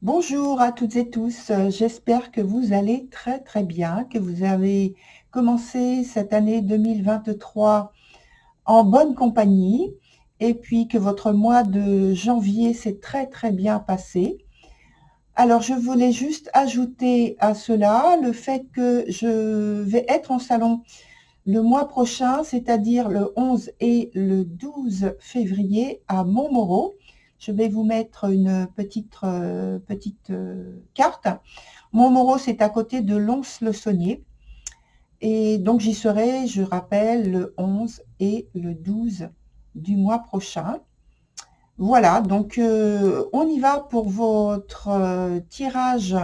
Bonjour à toutes et tous, j'espère que vous allez très très bien, que vous avez commencé cette année 2023 en bonne compagnie et puis que votre mois de janvier s'est très très bien passé. Alors je voulais juste ajouter à cela le fait que je vais être en salon le mois prochain, c'est-à-dire le 11 et le 12 février à Montmoreau. Je vais vous mettre une petite carte. Montmoreau, c'est à côté de Lons-le-Saunier. Et donc j'y serai, je rappelle, le 11 et le 12 du mois prochain. Voilà, donc on y va pour votre tirage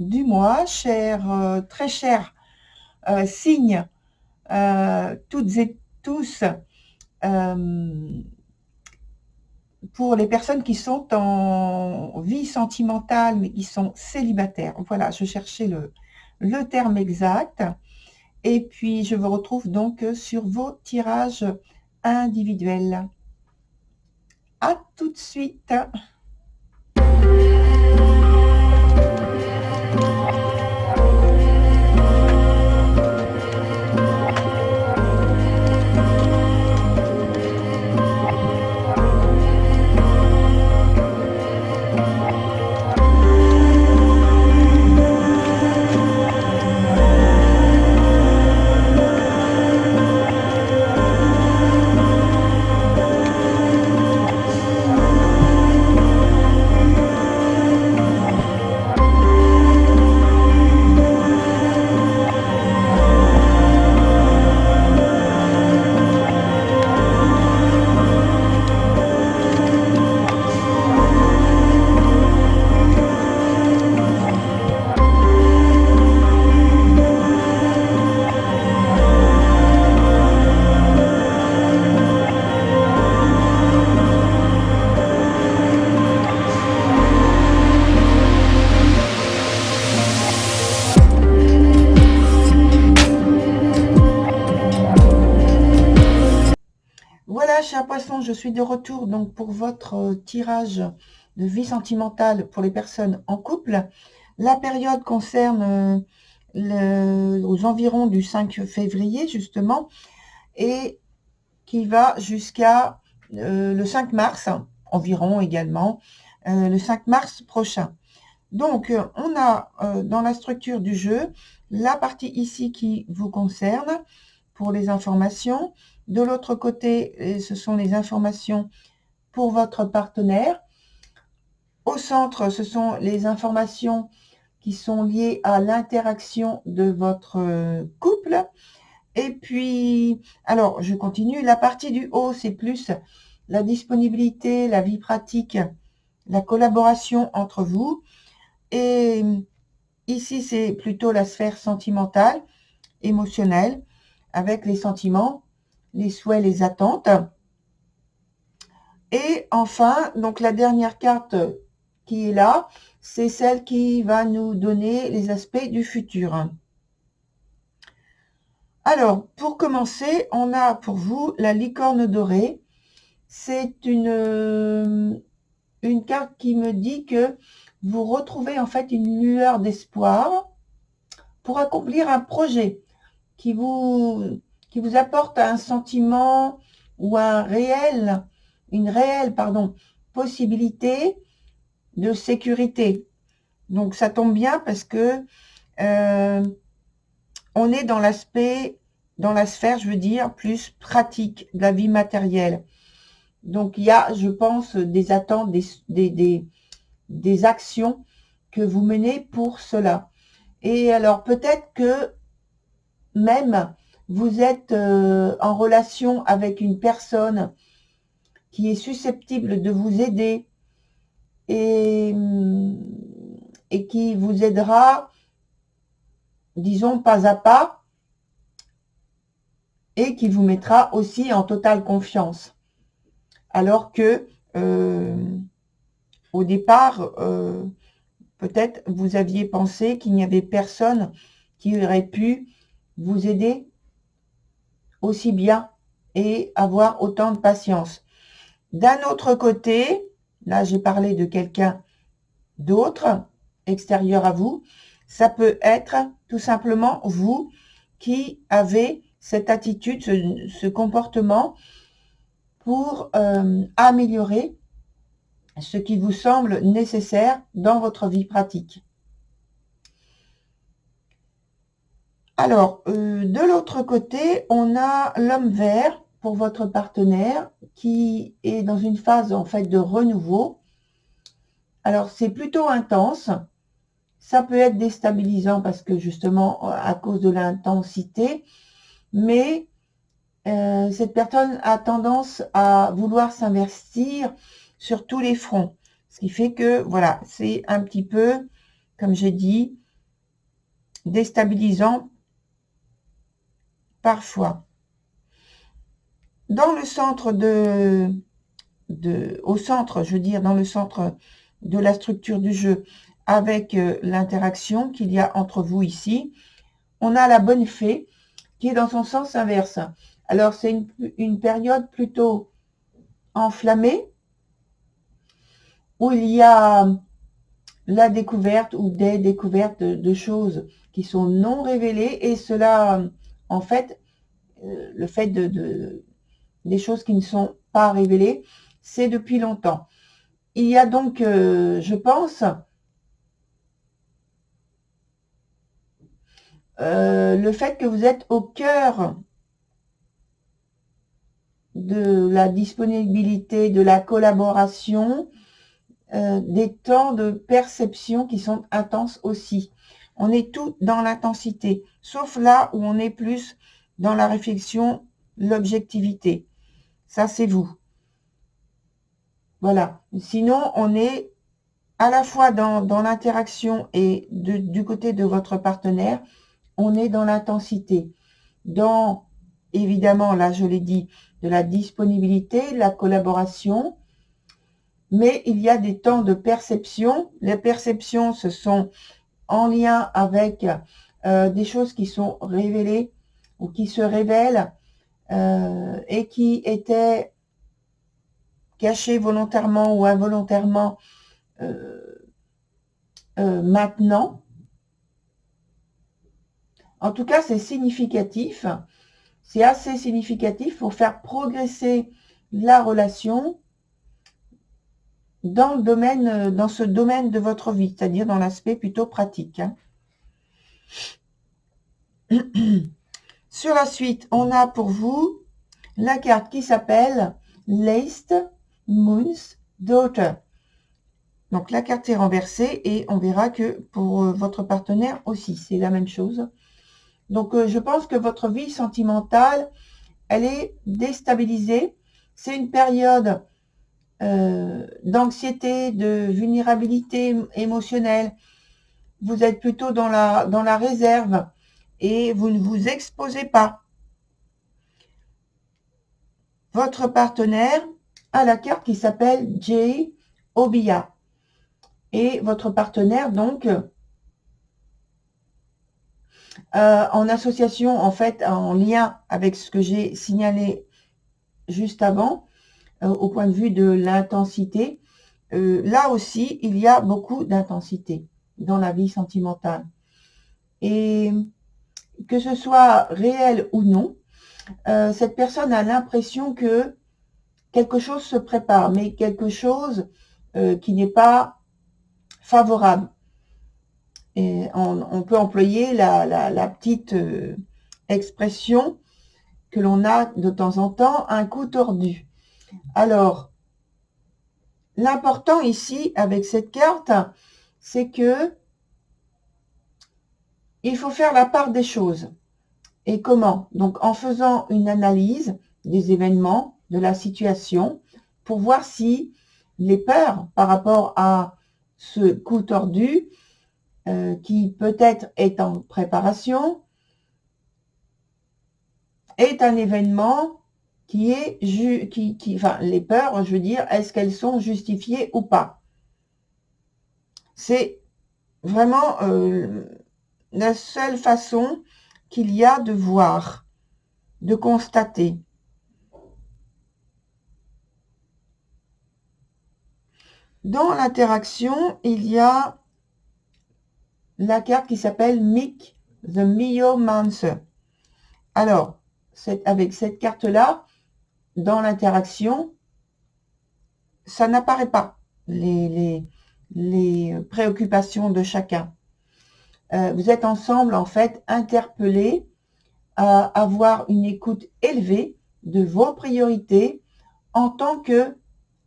du mois, très cher signe toutes et tous, pour les personnes qui sont en vie sentimentale, mais qui sont célibataires. Voilà, je cherchais le terme exact. Et puis, je vous retrouve donc sur vos tirages individuels. À tout de suite. Voilà, chers poissons, je suis de retour donc pour votre tirage de vie sentimentale pour les personnes en couple. La période concerne aux environs du 5 février, justement, et qui va jusqu'à le 5 mars, environ également, le 5 mars prochain. Donc, on a dans la structure du jeu la partie ici qui vous concerne pour les informations. De l'autre côté, ce sont les informations pour votre partenaire. Au centre, ce sont les informations qui sont liées à l'interaction de votre couple. Et puis, alors, je continue. La partie du haut, c'est plus la disponibilité, la vie pratique, la collaboration entre vous. Et ici, c'est plutôt la sphère sentimentale, émotionnelle, avec les sentiments, les souhaits, les attentes. Et enfin, donc la dernière carte qui est là, c'est celle qui va nous donner les aspects du futur. Alors, pour commencer, on a pour vous la licorne dorée. C'est une carte qui me dit que vous retrouvez en fait une lueur d'espoir pour accomplir un projet qui vous apporte un sentiment ou une réelle, possibilité de sécurité. Donc ça tombe bien parce que on est dans la sphère, je veux dire, plus pratique de la vie matérielle. Donc il y a, je pense, des attentes, des actions que vous menez pour cela. Et alors peut-être que même vous êtes en relation avec une personne qui est susceptible de vous aider et, et qui vous aidera, disons, pas à pas, et qui vous mettra aussi en totale confiance. Alors que au départ, peut-être vous aviez pensé qu'il n'y avait personne qui aurait pu vous aider aussi bien et avoir autant de patience. D'un autre côté, là j'ai parlé de quelqu'un d'autres extérieurs à vous. Ça peut être tout simplement vous qui avez cette attitude, ce comportement pour améliorer ce qui vous semble nécessaire dans votre vie pratique. Alors, de l'autre côté, on a l'homme vert pour votre partenaire qui est dans une phase en fait de renouveau. Alors, c'est plutôt intense. Ça peut être déstabilisant parce que justement, à cause de l'intensité, mais cette personne a tendance à vouloir s'investir sur tous les fronts. Ce qui fait que, voilà, c'est un petit peu, comme j'ai dit, déstabilisant parfois. Dans le centre au centre, je veux dire, dans le centre de la structure du jeu, avec l'interaction qu'il y a entre vous ici, on a la bonne fée qui est dans son sens inverse. Alors, c'est une période plutôt enflammée, où il y a la découverte ou des découvertes de choses qui sont non révélées, et cela, en fait, le fait des choses qui ne sont pas révélées, c'est depuis longtemps. Il y a donc, je pense, le fait que vous êtes au cœur de la disponibilité, de la collaboration, des temps de perception qui sont intenses aussi. On est tout dans l'intensité, sauf là où on est plus dans la réflexion, l'objectivité. Ça, c'est vous. Voilà. Sinon, on est à la fois dans l'interaction et du côté de votre partenaire, on est dans l'intensité. Dans, évidemment, là, je l'ai dit, de la disponibilité, la collaboration, mais il y a des temps de perception. Les perceptions, ce sont en lien avec des choses qui sont révélées ou qui se révèlent et qui étaient cachées volontairement ou involontairement maintenant. En tout cas, c'est significatif. C'est assez significatif pour faire progresser la relation dans le domaine, dans ce domaine de votre vie, c'est-à-dire dans l'aspect plutôt pratique. Sur la suite, on a pour vous la carte qui s'appelle Laced Moon's Daughter. Donc la carte est renversée et on verra que pour votre partenaire aussi, c'est la même chose. Donc je pense que votre vie sentimentale, elle est déstabilisée. C'est une période d'anxiété, de vulnérabilité émotionnelle. Vous êtes plutôt dans la réserve et vous ne vous exposez pas. Votre partenaire a la carte qui s'appelle Jay Obia. Et votre partenaire, donc, en association, en fait, en lien avec ce que j'ai signalé juste avant, au point de vue de l'intensité, là aussi, il y a beaucoup d'intensité dans la vie sentimentale. Et que ce soit réel ou non, cette personne a l'impression que quelque chose se prépare, mais quelque chose qui n'est pas favorable. Et on peut employer la petite expression que l'on a de temps en temps, un coup tordu. Alors, l'important ici, avec cette carte, c'est que il faut faire la part des choses. Et comment? Donc, en faisant une analyse des événements, de la situation, pour voir si les peurs par rapport à ce coup tordu, qui peut-être est en préparation, est un événement qui est, enfin, les peurs, je veux dire, est-ce qu'elles sont justifiées ou pas? C'est vraiment la seule façon qu'il y a de voir, de constater. Dans l'interaction, il y a la carte qui s'appelle Mick the Miomancer. Alors, avec cette carte-là, dans l'interaction, ça n'apparaît pas, les préoccupations de chacun. Vous êtes ensemble, en fait, interpellés à avoir une écoute élevée de vos priorités en tant que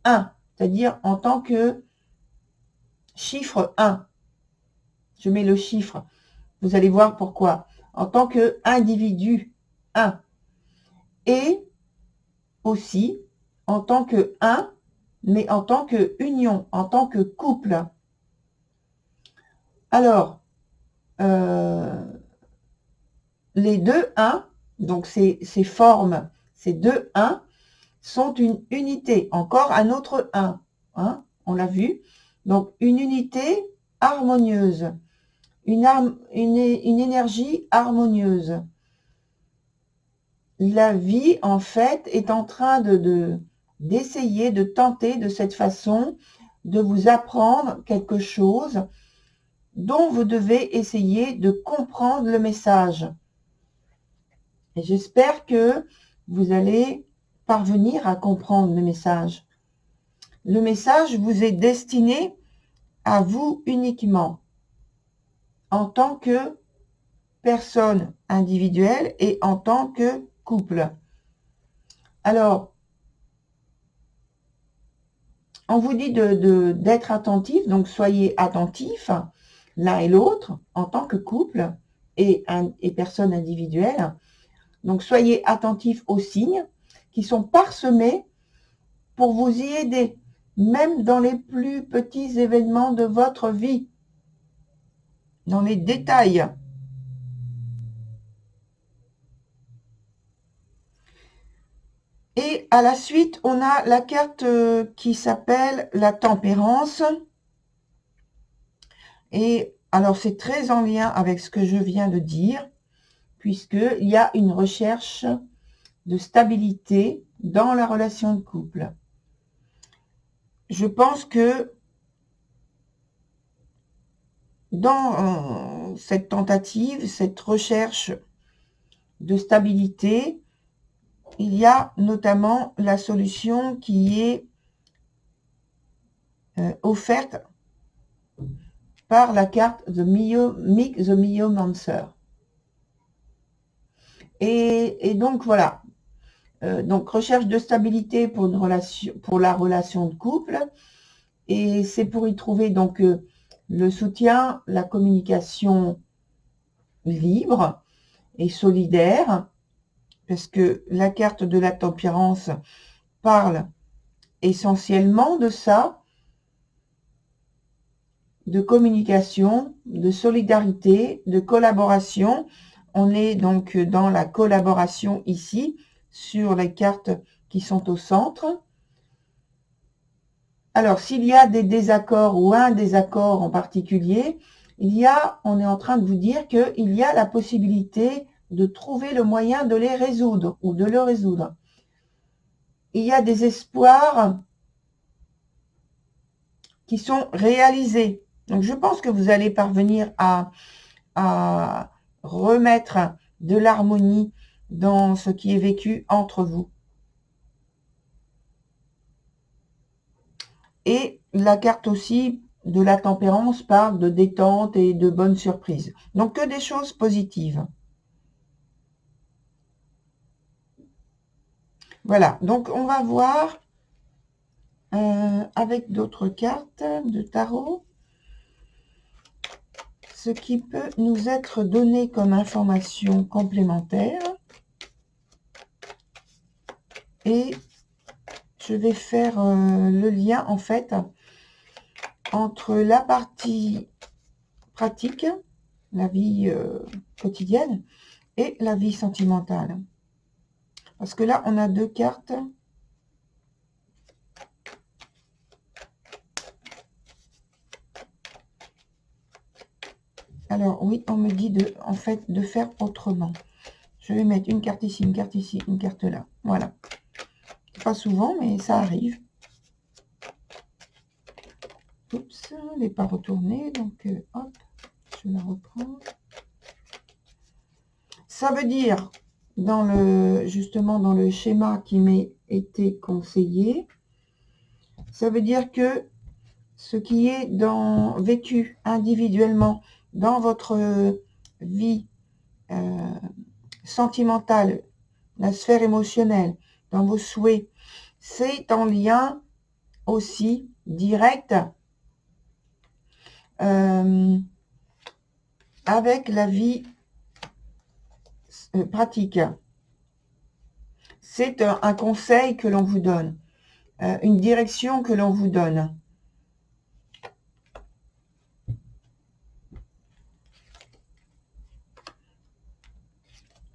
1, c'est-à-dire en tant que chiffre 1. Je mets le chiffre, vous allez voir pourquoi. En tant que individu 1. Et aussi en tant que 1, mais en tant que union, en tant que couple. Alors, les deux 1, donc ces formes, ces deux 1, sont une unité, encore un autre 1, hein, on l'a vu. Donc, une unité harmonieuse, une énergie harmonieuse. La vie, en fait, est en train d'essayer, de tenter de cette façon de vous apprendre quelque chose dont vous devez essayer de comprendre le message. Et j'espère que vous allez parvenir à comprendre le message. Le message vous est destiné à vous uniquement, en tant que personne individuelle et en tant que couple. Alors, on vous dit d'être attentif, donc soyez attentifs l'un et l'autre en tant que couple et personne individuelle. Donc, soyez attentifs aux signes qui sont parsemés pour vous y aider, même dans les plus petits événements de votre vie, dans les détails. Et à la suite, on a la carte qui s'appelle la tempérance. Et alors, c'est très en lien avec ce que je viens de dire, puisqu'il y a une recherche de stabilité dans la relation de couple. Je pense que dans cette tentative, cette recherche de stabilité, il y a notamment la solution qui est offerte par la carte Mick the Miomancer. Et donc voilà, donc recherche de stabilité pour une relation, pour la relation de couple, et c'est pour y trouver donc le soutien, la communication libre et solidaire, parce que la carte de la tempérance parle essentiellement de ça, de communication, de solidarité, de collaboration. On est donc dans la collaboration ici, sur les cartes qui sont au centre. Alors, s'il y a des désaccords ou un désaccord en particulier, on est en train de vous dire qu'il y a la possibilité de trouver le moyen de les résoudre ou de le résoudre. Il y a des espoirs qui sont réalisés. Donc, je pense que vous allez parvenir à remettre de l'harmonie dans ce qui est vécu entre vous. Et la carte aussi de la tempérance parle de détente et de bonnes surprises. Donc, que des choses positives. Voilà, donc on va voir avec d'autres cartes de tarot ce qui peut nous être donné comme information complémentaire. Et je vais faire le lien en fait entre la partie pratique, la vie quotidienne, et la vie sentimentale. Parce que là, on a deux cartes. Alors oui, on me dit en fait de faire autrement. Je vais mettre une carte ici, une carte là. Voilà. Pas souvent, mais ça arrive. Elle n'est pas retournée, donc hop, je la reprends. Ça veut dire, justement dans le schéma qui m'a été conseillé, ça veut dire que ce qui est vécu individuellement dans votre vie sentimentale, la sphère émotionnelle, dans vos souhaits, c'est en lien aussi direct avec la vie pratique. C'est un conseil que l'on vous donne, une direction que l'on vous donne.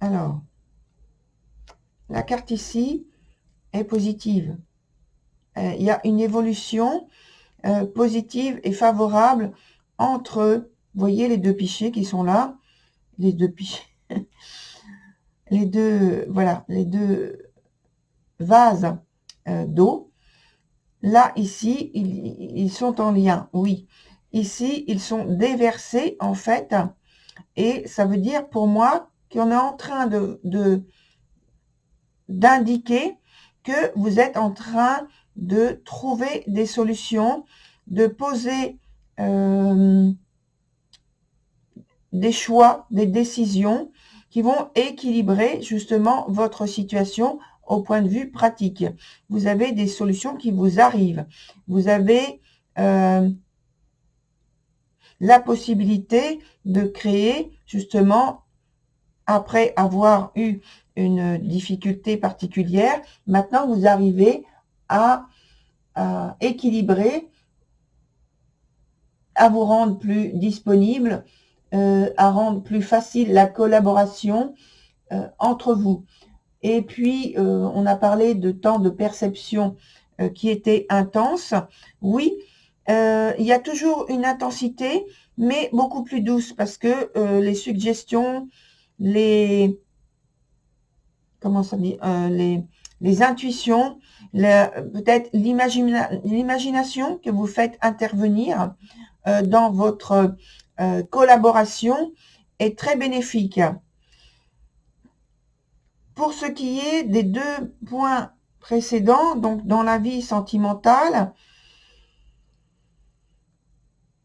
Alors, la carte ici est positive. Il y a une évolution positive et favorable entre, vous voyez les deux pichets qui sont là, les deux pichets, voilà, les deux vases d'eau. Là, ici, ils sont en lien, oui. Ici, ils sont déversés, en fait, et ça veut dire pour moi qu'on est en train d'indiquer que vous êtes en train de trouver des solutions, de poser des choix, des décisions qui vont équilibrer justement votre situation au point de vue pratique. Vous avez des solutions qui vous arrivent. Vous avez la possibilité de créer justement, après avoir eu une difficulté particulière, maintenant vous arrivez à équilibrer, à vous rendre plus disponible, à rendre plus facile la collaboration entre vous. Et puis, on a parlé de temps de perception qui était intense. Oui, il y a toujours une intensité, mais beaucoup plus douce, parce que les suggestions, comment ça dit, les intuitions, peut-être l'imagination que vous faites intervenir dans votre collaboration est très bénéfique. Pour ce qui est des deux points précédents, donc dans la vie sentimentale,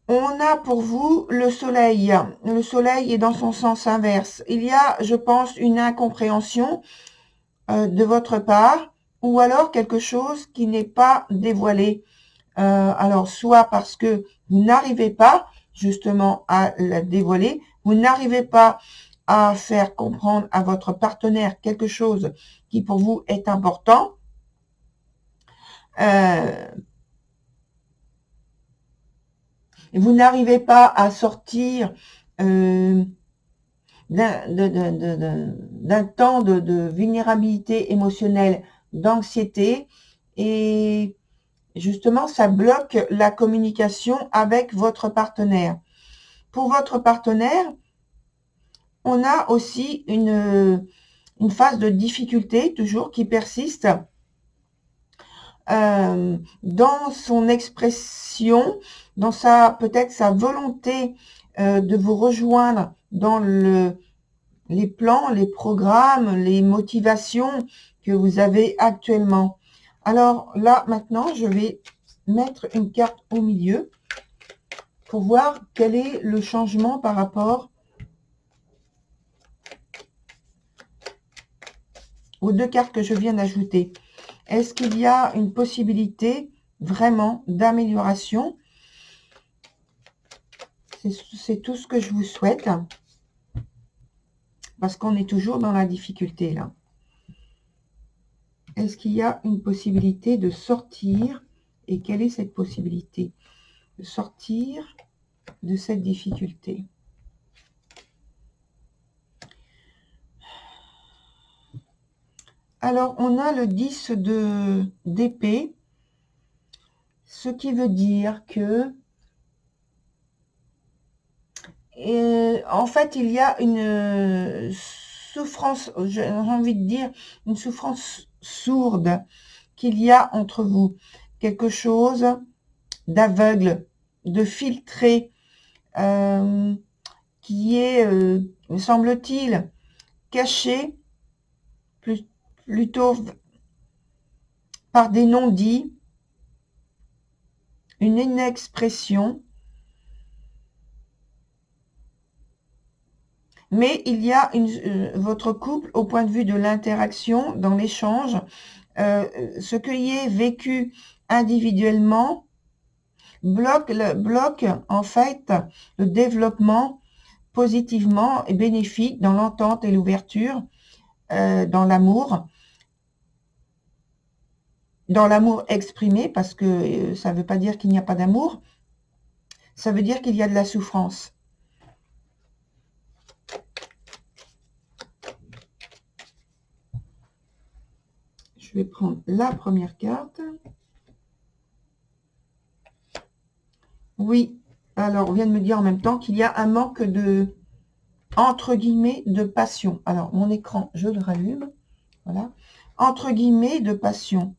on a pour vous le soleil. Le soleil est dans son sens inverse. Il y a, je pense, une incompréhension de votre part, ou alors quelque chose qui n'est pas dévoilé. Alors, soit parce que vous n'arrivez pas justement à la dévoiler, vous n'arrivez pas à faire comprendre à votre partenaire quelque chose qui pour vous est important. Vous n'arrivez pas à sortir d'un temps de vulnérabilité émotionnelle, d'anxiété, et justement, ça bloque la communication avec votre partenaire. Pour votre partenaire, on a aussi une phase de difficulté, toujours, qui persiste dans son expression, dans peut-être sa volonté de vous rejoindre dans les plans, les programmes, les motivations que vous avez actuellement. Alors là, maintenant, je vais mettre une carte au milieu pour voir quel est le changement par rapport aux deux cartes que je viens d'ajouter. Est-ce qu'il y a une possibilité vraiment d'amélioration? C'est tout ce que je vous souhaite, parce qu'on est toujours dans la difficulté là. Est-ce qu'il y a une possibilité de sortir? Et quelle est cette possibilité de sortir de cette difficulté? Alors, on a le 10 d'épée, ce qui veut dire que, en fait, il y a une souffrance, j'ai envie de dire, une souffrance sourde qu'il y a entre vous. Quelque chose d'aveugle, de filtrer, qui est, semble-t-il, caché, plutôt par des non-dits, une inexpression. Mais il y a votre couple, au point de vue de l'interaction, dans l'échange, ce qui est vécu individuellement bloque en fait le développement positivement et bénéfique dans l'entente et l'ouverture, dans l'amour exprimé, parce que ça ne veut pas dire qu'il n'y a pas d'amour, ça veut dire qu'il y a de la souffrance. Je vais prendre la première carte. Oui, alors on vient de me dire en même temps qu'il y a un manque de, entre guillemets, de passion. Alors mon écran, je le rallume. Voilà. Entre guillemets, de passion.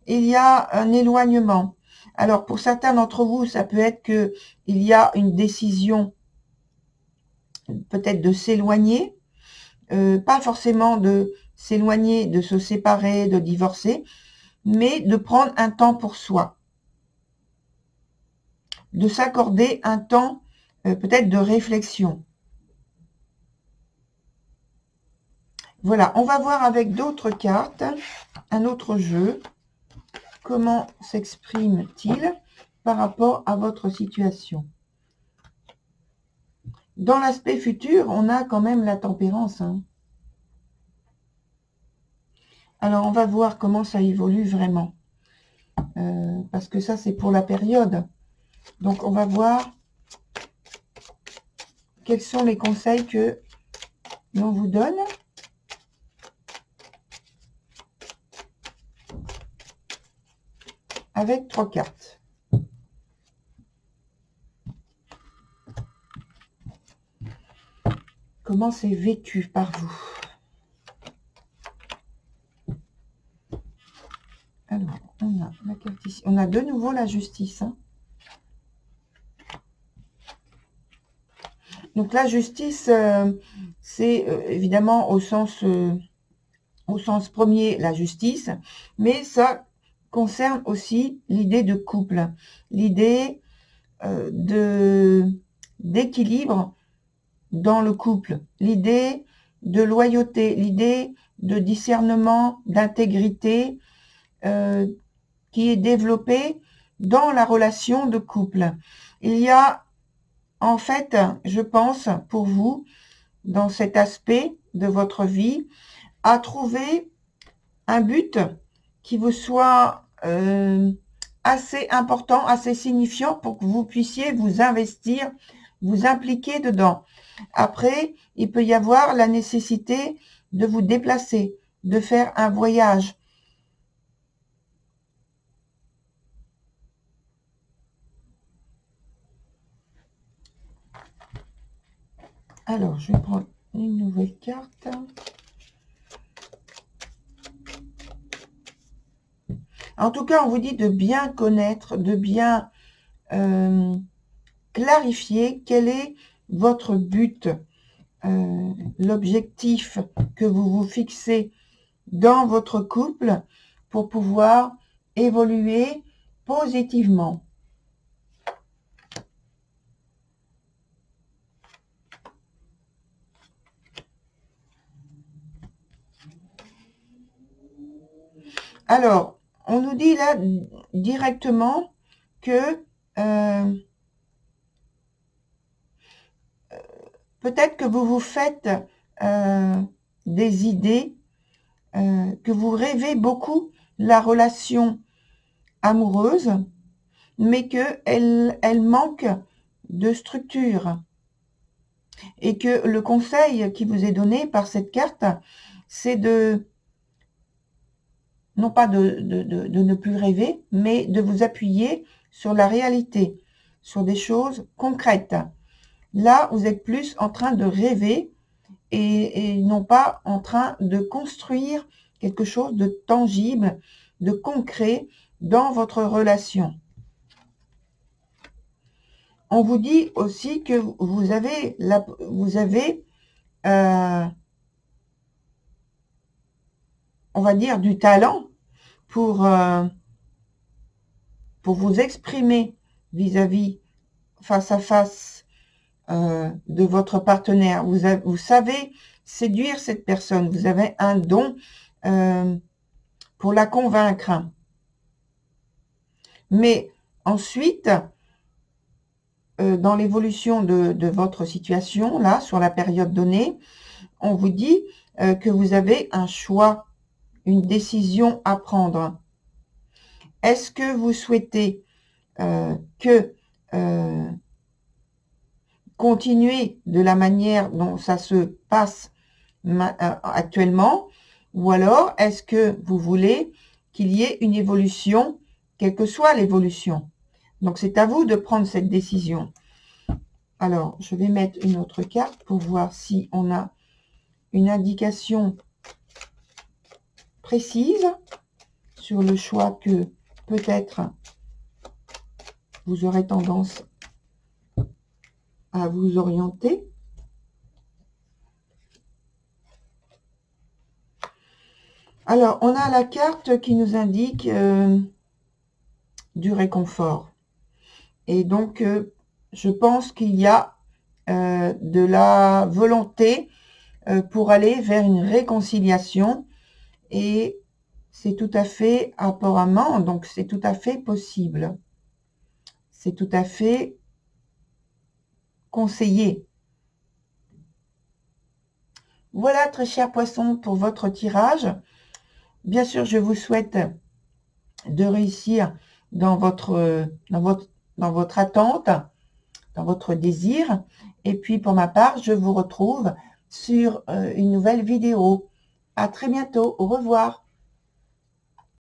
Il y a un éloignement. Alors pour certains d'entre vous, ça peut être que il y a une décision peut-être de s'éloigner, pas forcément de s'éloigner, de se séparer, de divorcer, mais de prendre un temps pour soi, de s'accorder un temps peut-être de réflexion. Voilà, on va voir avec d'autres cartes, un autre jeu, comment s'exprime-t-il par rapport à votre situation. Dans l'aspect futur, on a quand même la tempérance. Alors, on va voir comment ça évolue vraiment. Parce que ça, c'est pour la période. Donc, on va voir quels sont les conseils que l'on vous donne. Avec 3 cartes. Comment c'est vécu par vous? Alors, on a la carte ici. On a de nouveau la justice. Donc la justice, c'est évidemment au sens premier la justice, mais ça concerne aussi l'idée de couple, l'idée d'équilibre dans le couple, l'idée de loyauté, l'idée de discernement, d'intégrité qui est développée dans la relation de couple. Il y a en fait, je pense, pour vous, dans cet aspect de votre vie, à trouver un but qui vous soit assez important, assez signifiant pour que vous puissiez vous investir, vous impliquer dedans. Après, il peut y avoir la nécessité de vous déplacer, de faire un voyage. Alors, je vais prendre une nouvelle carte. En tout cas, on vous dit de bien connaître, de bien clarifier quel est votre but, l'objectif que vous vous fixez dans votre couple pour pouvoir évoluer positivement. Alors, on nous dit là directement que peut-être que vous vous faites des idées, que vous rêvez beaucoup la relation amoureuse, mais qu'elle manque de structure. Et que le conseil qui vous est donné par cette carte, c'est de, non pas de ne plus rêver, mais de vous appuyer sur la réalité, sur des choses concrètes. Là, vous êtes plus en train de rêver et non pas en train de construire quelque chose de tangible, de concret dans votre relation. On vous dit aussi que vous avez, on va dire, du talent pour vous exprimer vis-à-vis, face à face de votre partenaire. Vous savez séduire cette personne. Vous avez un don pour la convaincre. Mais ensuite, dans l'évolution de votre situation, là, sur la période donnée, on vous dit que vous avez un choix, une décision à prendre. Est-ce que vous souhaitez continuer de la manière dont ça se passe actuellement, ou alors est-ce que vous voulez qu'il y ait une évolution, quelle que soit l'évolution? Donc c'est à vous de prendre cette décision. Alors je vais mettre une autre carte pour voir si on a une indication précise sur le choix que peut-être vous aurez tendance à vous orienter. Alors, on a la carte qui nous indique du réconfort. Et donc, je pense qu'il y a de la volonté pour aller vers une réconciliation. Et c'est tout à fait, apparemment, donc c'est tout à fait possible. C'est tout à fait conseillé. Voilà, très chers poissons, pour votre tirage. Bien sûr, je vous souhaite de réussir dans votre attente, dans votre désir. Et puis, pour ma part, je vous retrouve sur une nouvelle vidéo. À très bientôt. Au revoir.